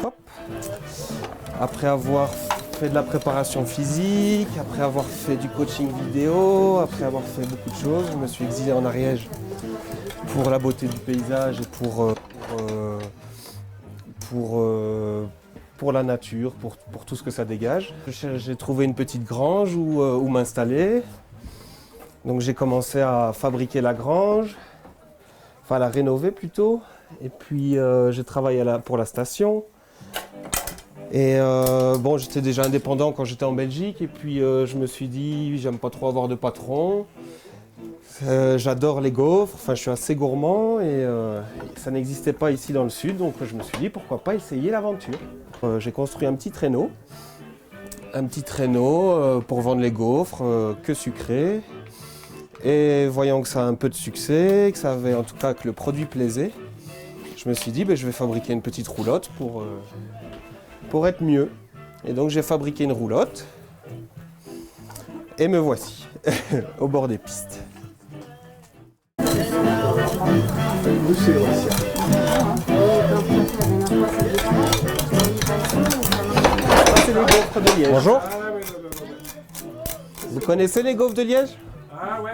Hop. Après avoir fait de la préparation physique, après avoir fait du coaching vidéo, après avoir fait beaucoup de choses, je me suis exilé en Ariège pour la beauté du paysage et pour la nature, pour tout ce que ça dégage. J'ai trouvé une petite grange où m'installer. Donc j'ai commencé à fabriquer la grange, enfin à la rénover plutôt. Et puis j'ai travaillé pour la station. Et bon, j'étais déjà indépendant quand j'étais en Belgique. Et puis je me suis dit, j'aime pas trop avoir de patron. J'adore les gaufres, enfin je suis assez gourmand et ça n'existait pas ici dans le sud. Donc je me suis dit, pourquoi pas essayer l'aventure. J'ai construit un petit traîneau pour vendre les gaufres, que sucrées. Et voyant que ça a un peu de succès, que ça avait en tout cas que le produit plaisait, je me suis dit je vais fabriquer une petite roulotte pour être mieux. Et donc j'ai fabriqué une roulotte et me voici au bord des pistes. C'est les gaufres de Liège. Bonjour. Vous connaissez les gaufres de Liège? Ah ouais.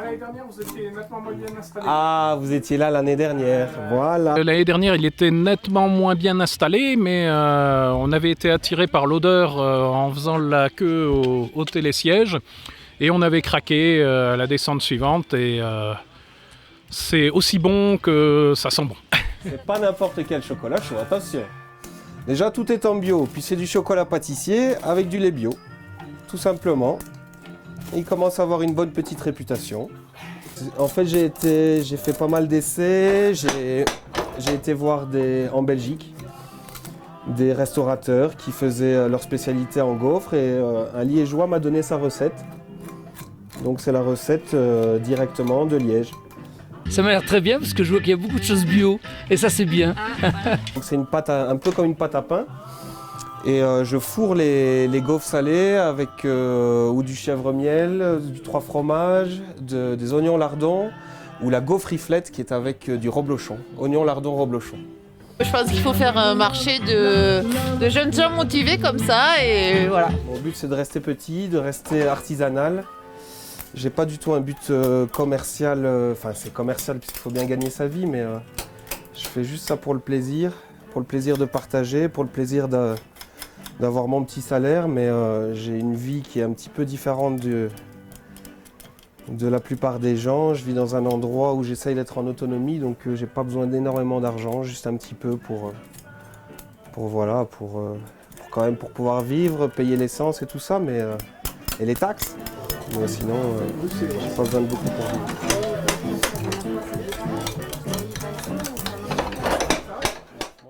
L'année dernière, vous étiez nettement moins bien installé. Ah, vous étiez là l'année dernière, voilà. L'année dernière, il était nettement moins bien installé, mais on avait été attiré par l'odeur en faisant la queue au télésiège. Et on avait craqué à la descente suivante. Et c'est aussi bon que ça sent bon. C'est pas n'importe quel chocolat chaud, attention. Déjà, tout est en bio, puis c'est du chocolat pâtissier avec du lait bio, tout simplement. Il commence à avoir une bonne petite réputation. En fait, j'ai fait pas mal d'essais. J'ai été voir en Belgique des restaurateurs qui faisaient leur spécialité en gaufres et un liégeois m'a donné sa recette. Donc c'est la recette directement de Liège. Ça m'a l'air très bien parce que je vois qu'il y a beaucoup de choses bio et ça c'est bien. Donc c'est une pâte un peu comme une pâte à pain. Et je fourre les gaufres salées avec ou du chèvre-miel, du 3 fromages, des oignons lardons ou la gaufre riflette qui est avec du reblochon, oignon lardon reblochon. Je pense qu'il faut faire un marché de jeunes gens motivés comme ça et voilà. Mon but c'est de rester petit, de rester artisanal. J'ai pas du tout un but commercial, enfin c'est commercial puisqu'il faut bien gagner sa vie, mais je fais juste ça pour le plaisir de partager, pour le plaisir d'avoir mon petit salaire, mais j'ai une vie qui est un petit peu différente de la plupart des gens. Je vis dans un endroit où j'essaye d'être en autonomie, donc j'ai pas besoin d'énormément d'argent, juste un petit peu pour quand même pour pouvoir vivre, payer l'essence et tout ça, mais et les taxes. Mais sinon, j'ai pas besoin de beaucoup pour vivre.